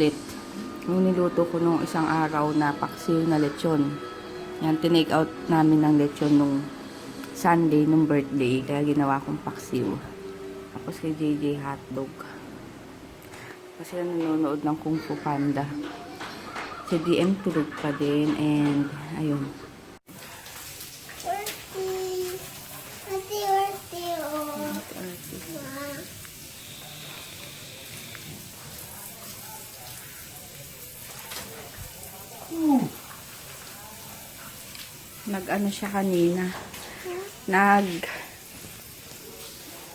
ulit. Yung niluto ko nung isang araw na paksiw na lechon. Yan, tinake out namin ng lechon nung Sunday, nung birthday. Kaya ginawa kong paksiw. Tapos kay JJ hotdog. Kasi nanonood ng Kung Fu Panda. Si DM tulog pa din. And, ayun. Nag-ano siya kanina.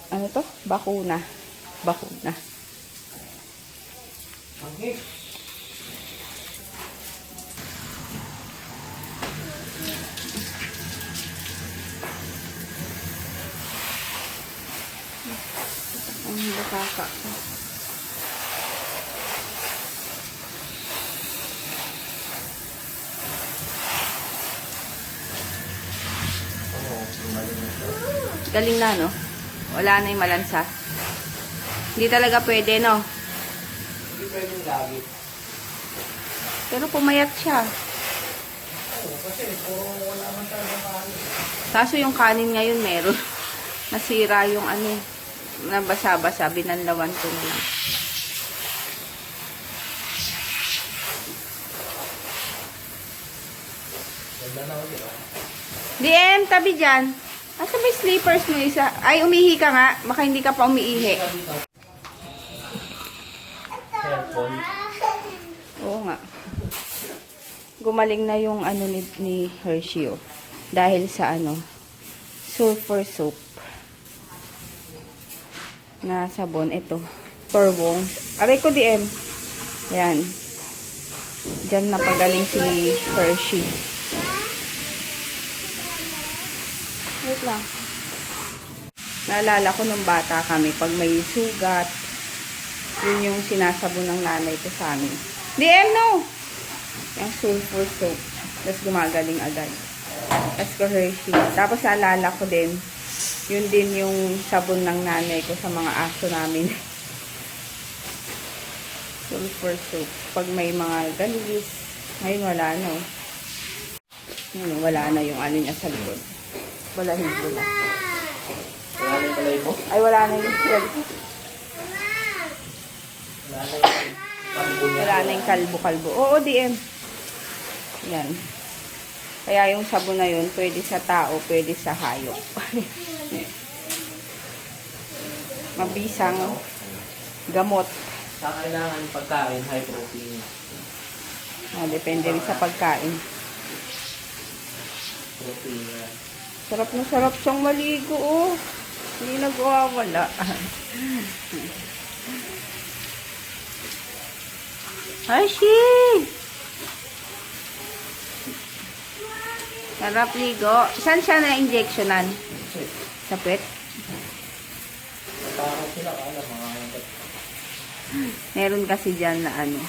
Ano to? Bakuna. Bakuna. Okay. Ang bukaka. Galing na, no? Wala na yung malansa. Hindi talaga pwede, no? Hindi pwedeng lagi. Pero pumayat siya. Oo, kasi puro wala man talaga kanin. Kaso yung kanin ngayon meron. Nasira yung ano, nabasa-basa, binanlawan ko din. Ganda na ulit, oh. DM, tabi dyan. Asa ba yung slippers mo isa? Ay, umihi ka nga. Baka hindi ka pa umiihi. Cellphone. Oo nga. Gumaling na yung ano ni Hershey, oh. Dahil sa ano, sulfur soap. Na sabon. Ito. Purwong. Aray ko, DM. Yan. Diyan napagaling si Hershey. Wait lang. Naalala ko nung bata kami, pag may sugat, yun yung sinasabon ng nanay ko sa amin. DM, no! Yung sulfur soap. Tapos gumagaling agad. Tapos ko Hershey. Tapos naalala ko din, yun din yung sabon ng nanay ko sa mga aso namin. Sulfur soap. Pag may mga galis, ngayon wala na. Ngayon, wala na yung ano niya sa likod. Wala hindi na. Wala na yung kalay mo? Ay, wala na yung Wala na yung kalbo niya. wala na yung kalbo-kalbo. Oo, DM. Yan. Kaya yung sabon na yun, pwede sa tao, pwede sa hayop. Mabisang gamot. Sa kailangan pagkain, high protein. Depende rin sa pagkain. Protein yan. Sarap na sarap siyang maligo, oh. Hindi nagwawala. Hershey! Sarap ligo. Saan siya na-injectionan? Sa puwet? Parang sila kala mga Meron kasi dyan na ano,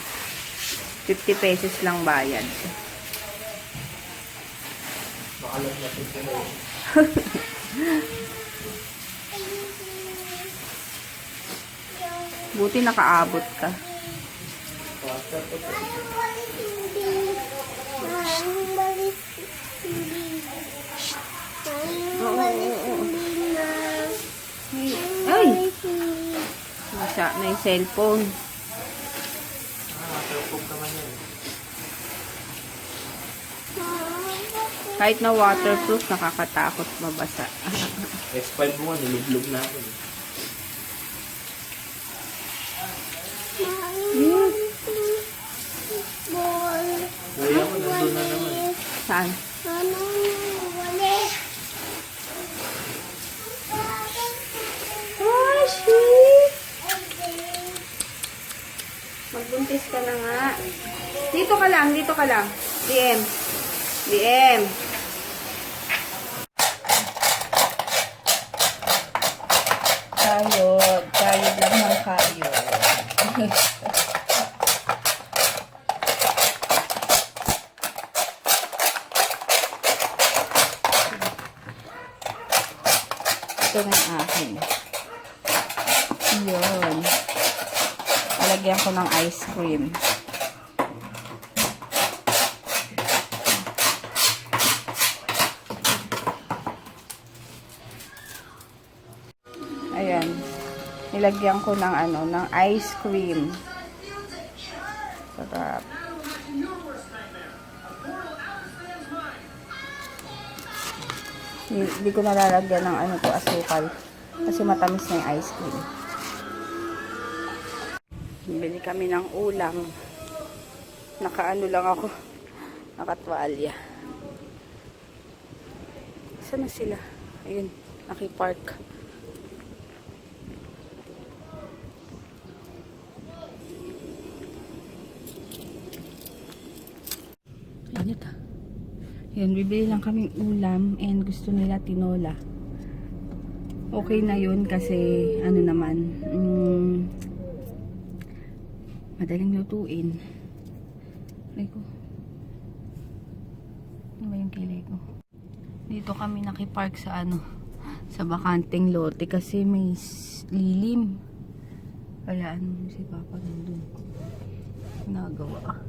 50 pesos lang bayad. makalat na sila. Buti nakaabot ka. Faster to po. Ay! Nasa na yung cellphone. Waterproof naman yan. Kahit na waterproof, nakakatakot mabasa. S5 mo nga, nilublog na ako. Kuya ko, nandun na naman. Saan? Magbuntis ka na nga. Dito ka lang, dito ka lang. DM. DM. Kayod. Kayod lang ng kayod. Ito na akin. Yun. Nilagyan ko ng ice cream. Ayan. Nilagyan ko ng ng ice cream. Sarap. Hindi ko nalalagyan ng asukal. Kasi matamis na yung ice cream. Bili kami ng ulam. Nakaano lang ako. Nakatwalya. Saan na sila? Ayun, nakipark. Init ah. Yan, bibili lang kaming ulam and gusto nila tinola. Okay na yun kasi naman, madaling lutuin. Ay ko. Ano ba yung kilay ko? Dito kami nakipark sa sa bakanteng lote kasi may lilim. Kaya si Papa nandun. Nagawa.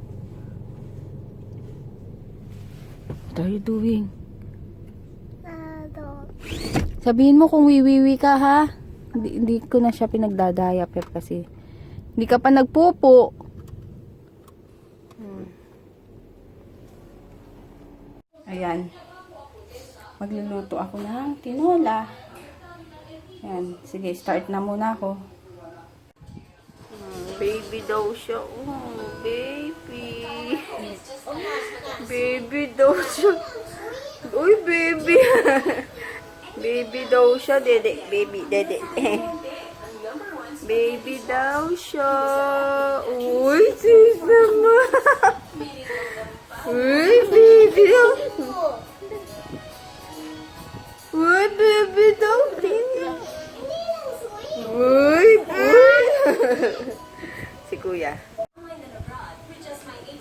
What are you doing? Sabihin mo kung wiwiwi ka ha. Hindi ko na siya pinagdadaya kasi hindi ka pa nagpupo. Ayan. Magluluto ako ng tinola. Ayan. Sige, start na muna ako. Baby daw siya. Oh, baby. Baby daw siya. Uy, baby. Baby daw siya. Dede. Baby, dede. Baby daw siya. Uy, sis naman. Uy, baby daw. Uy, baby daw. Uy, uy. Si kuya.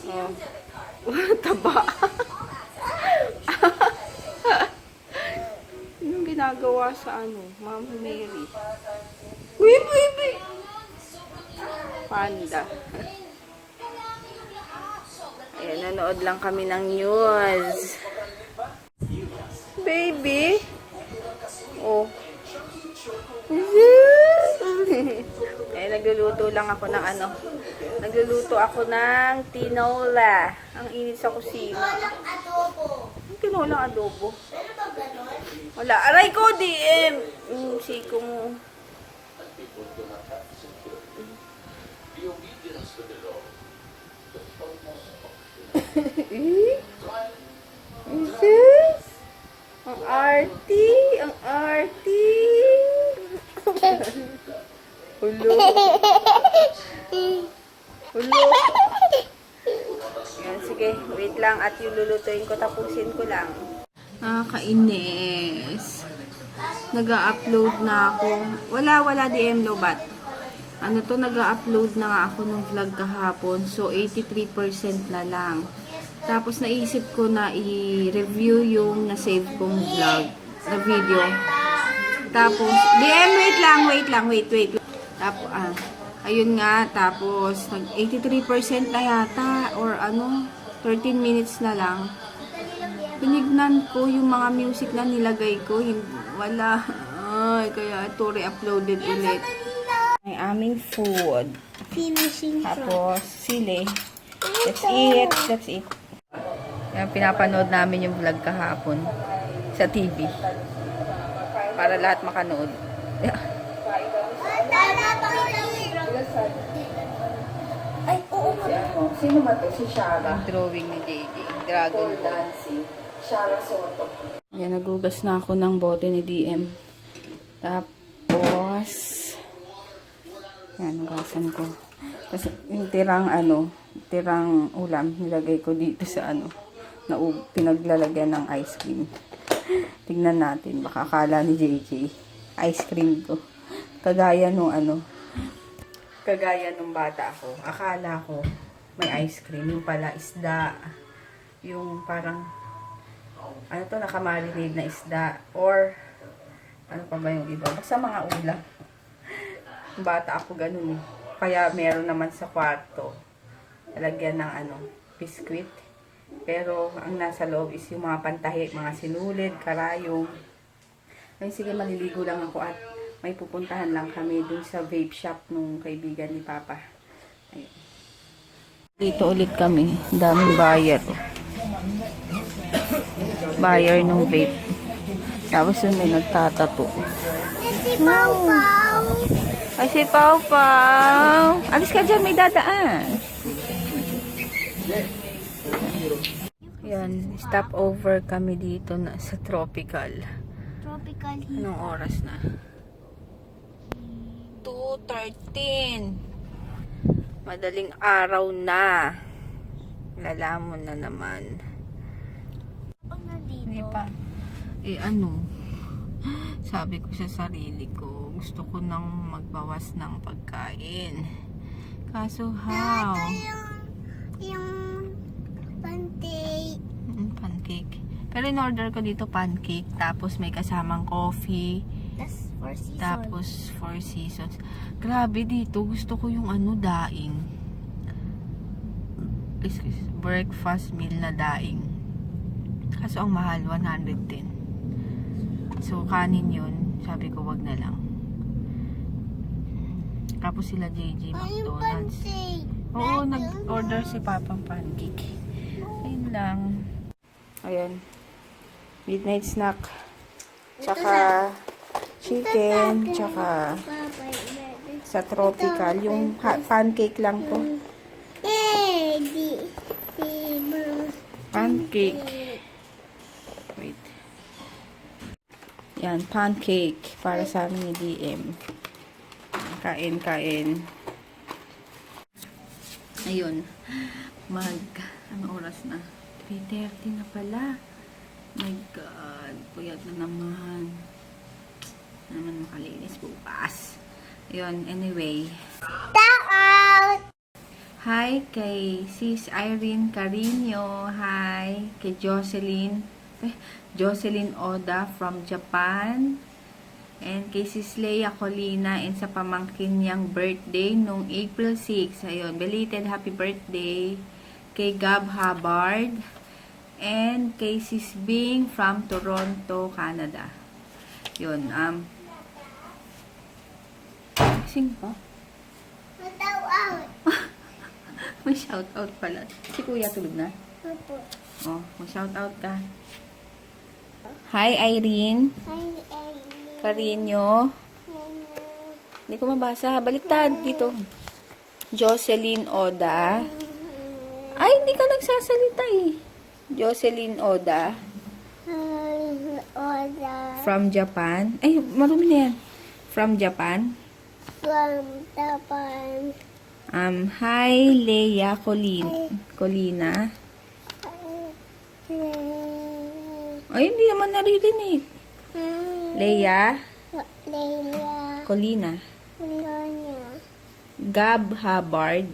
Oh. Taba. Anong ginagawa sa Ma'am Mary? Uy, baby! Panda. Ayan, nanood lang kami ng news. Baby? Oh. Eh, nagluluto lang ako ng Nagluluto ako ng tinola. Ang init sa kusina. Tinola adobo. Wala. Aray ko, DM. Siko mo. Isis? Ang arty. Ang arty. Hulo. Hulo. Yan, sige. Wait lang. At yung lulutuin ko, tapusin ko lang. Nakakainis. Nag-upload na ako. Wala DM Lobat. Nag-upload na nga ako ng vlog kahapon. So, 83% na lang. Tapos, naisip ko na i-review yung na-save kong vlog na video. Tapos, DM, wait lang. Tapos, ayun nga. Tapos, nag-83% na yata. Or 13 minutes na lang. Pinignan ko yung mga music na nilagay ko. Wala. Ay, kaya ito re-uploaded ulit. Ay, aming food. Finishing. Tapos, sili. That's it. Yan, pinapanood namin yung vlog kahapon sa TV. Para lahat makanood. Ay, oo nga. Sino ba to? Si Shara. Yung drawing ni JJ. Dragon Ball. Dancing. Shara Soto. Yan, nagugas na ako ng bote ni DM. Tapos, yan, hugasan ko. Tapos, yung tirang ulam, nilagay ko dito sa na pinaglalagyan ng ice cream. Tingnan natin, baka akala ni JJ, ice cream to. Kagaya nung bata ako. Akala ko, may ice cream. Yung pala, isda. Yung parang, nakamarinade na isda. Or, ano pa ba yung iba? Basta mga ulam. Bata ako ganun eh. kaya meron naman sa kwarto. Lalagyan ng biskwit. Pero ang nasa loob is yung mga pantahi, mga sinulid, karayong. Ay, sige, maliligo lang ako at may pupuntahan lang kami dun sa vape shop nung kaibigan ni Papa. Ayun. Dito ulit kami. Daming buyer. Buyer nung vape. Tapos yun may nagtatato. Si Pau Pau. Ay, si Pau Pau. Alis ka dyan, may dadaan. Yan, stop over kami dito na sa Tropical. Tropical heat. Anong oras na? 2:13. Madaling araw na. Lalamon na naman. Ano dito? Hindi pa. Sabi ko sa sarili ko, gusto ko nang magbawas ng pagkain. Kaso how? Yung pancake. Pancake. Pero in-order ko dito pancake, tapos may kasamang coffee, That's for season. tapos 4 seasons. Grabe dito, gusto ko yung daing. Breakfast meal na daing. Kaso ang mahal, 110. So, kanin yun. Sabi ko, wag na lang. Tapos sila JJ Yung McDonald's. pancake. Oo, nag-order si Papang pancake. Ayun lang. Ayan. Midnight snack. Tsaka chicken. Tsaka sa tropical. Yung pancake lang po. Pancake. Wait. Yan, pancake. Para sa amin ni DM. Kain. Ayun. Ano oras na? 3:30 na pala. My God. Puyat na naman. Makalinis bukas. Ayun, anyway. Hi kay Sis Irene Carino. Hi kay Jocelyn Oda from Japan. And kay Sis Leia Colina and sa pamangkin niyang birthday nung April 6. Ayun, belated happy birthday. Kay Gab Hubbard. And kay Sis Bing from Toronto, Canada. Yun, sing pa? May shoutout pala. Si Kuya tulog na? Oh, may shoutout ka. Hi, Irene. Carino. Hindi ko mabasa. Baliktad dito. Jocelyn Oda. Ay, hindi ka nagsasalita eh. Jocelyn Oda. From Japan. Ay, marumi na yan. From Japan. Hi, Leia Colina. Ay, hindi naman naririnig. Leia Colina. Gab Hubbard.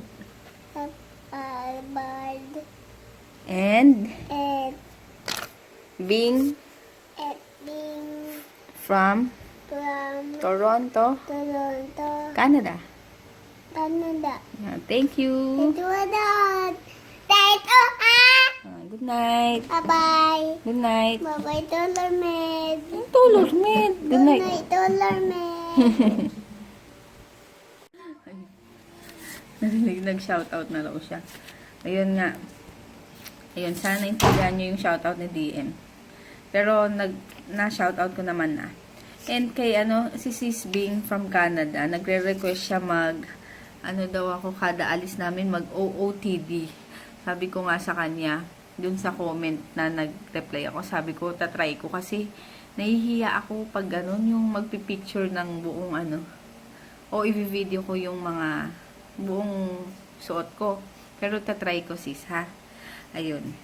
And Bing from Toronto, Canada. Thank you. Good night. Bye-bye. Good night. Bye-bye, Dollar Med. Tulog, Med. Good night. Dollar Med. Nag-shoutout na daw siya. Ayun nga. Ayun, sana intindihan nyo yung shoutout ni DM. Pero na-shoutout ko naman na. And kay si Sis Bing from Canada, nagre-request siya daw ako kada alis namin mag-OOTD. Sabi ko nga sa kanya, dun sa comment na nag-reply ako, sabi ko, tatry ko kasi nahihiya ako pag ganun, yung magpipicture ng buong o i-video ko yung mga buong suot ko. Pero tatry ko sis ha. Ayun.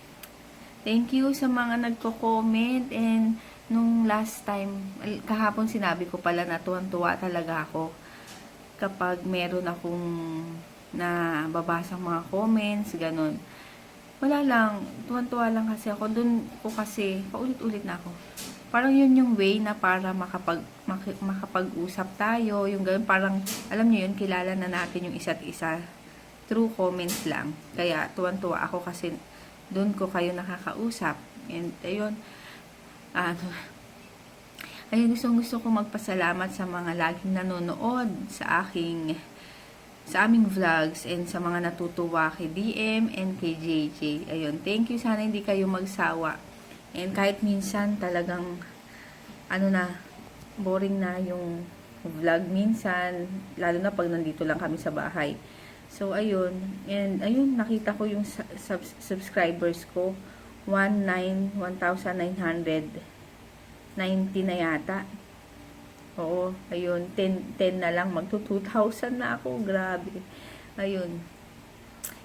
Thank you sa mga nagko-comment and nung last time, kahapon sinabi ko pala na tuwan-tuwa talaga ako kapag meron akong nababasang mga comments, ganun. Wala lang, tuwan-tuwa lang kasi ako. Doon ko kasi, paulit-ulit na ako. parang yun yung way na para makapag-usap tayo, yung ganun, parang, alam niyo yun, kilala na natin yung isa't isa through comments lang. Kaya, tuwan-tuwa ako kasi doon ko kayo nakakausap. And, ayun, gusto ko magpasalamat sa mga laging nanonood sa aming vlogs and sa mga natutuwa kay DM and kay JJ. Ayun, thank you. Sana hindi kayo magsawa. And kahit minsan talagang boring na yung vlog minsan, lalo na pag nandito lang kami sa bahay. So, ayun. And, ayun, nakita ko yung subscribers ko. 1,990 na yata. Oo, ayun. 10 na lang. Magto-2,000 na ako. Grabe. Ayun.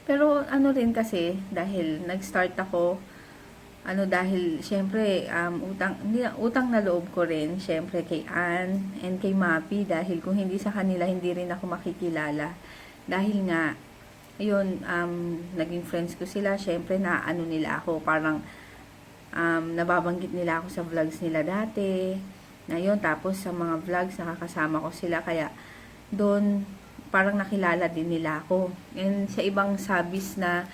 Pero, rin kasi, dahil nag-start ako, dahil, syempre, utang na loob ko rin, syempre, kay Ann and kay Mapi, dahil kung hindi sa kanila, hindi rin ako makikilala. Dahil nga, ayun, naging friends ko sila, syempre, nila ako, parang, nababanggit nila ako sa vlogs nila dati, na yun, tapos sa mga vlogs, nakakasama ko sila, kaya, doon, parang nakilala din nila ako. And sa ibang sabis na,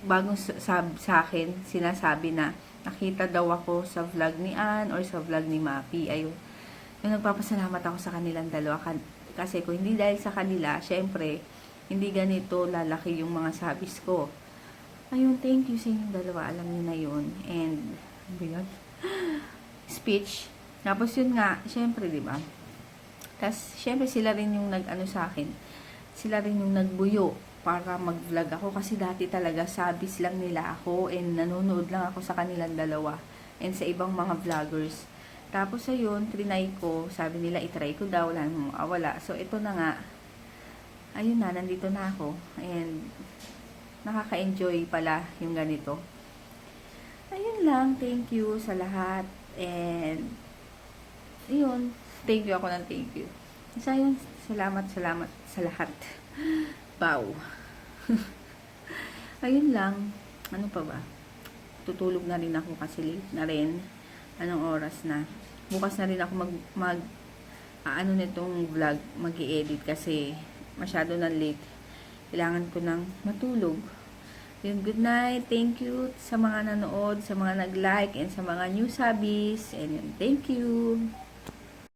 bagong sa akin, sinasabi na, nakita daw ako sa vlog ni Ann, or sa vlog ni Mapi, ayun. Yung nagpapasalamat ako sa kanilang dalawa, kasi kung hindi dahil sa kanila, syempre, hindi ganito lalaki yung mga sabis ko. Ayun, thank you sa inyong dalawa. Alam niyo na yun. And, speech. Tapos yun nga, syempre, di ba? Tapos, syempre, sila rin yung sa akin. Sila rin yung nagbuyo para mag-vlog ako. Kasi dati talaga, sabis lang nila ako. And nanonood lang ako sa kanilang dalawa. And sa ibang mga vloggers. Tapos, ayun, trinay ko. Sabi nila, itry ko daw. Wala. So, ito na nga. Ayun na, nandito na ako. And, nakaka-enjoy pala yung ganito. Ayun lang. Thank you sa lahat. And, ayun. Thank you ako ng thank you. So, ayun. Salamat sa lahat. Wow. Ayun lang. Ano pa ba? Tutulog na rin ako kasi late na rin. Anong oras na? Bukas na rin ako nitong vlog, mag-i-edit kasi masyado na late. Kailangan ko nang matulog. Yun, good night. Thank you sa mga nanood, sa mga nag-like, and sa mga new subbies. And yun, thank you.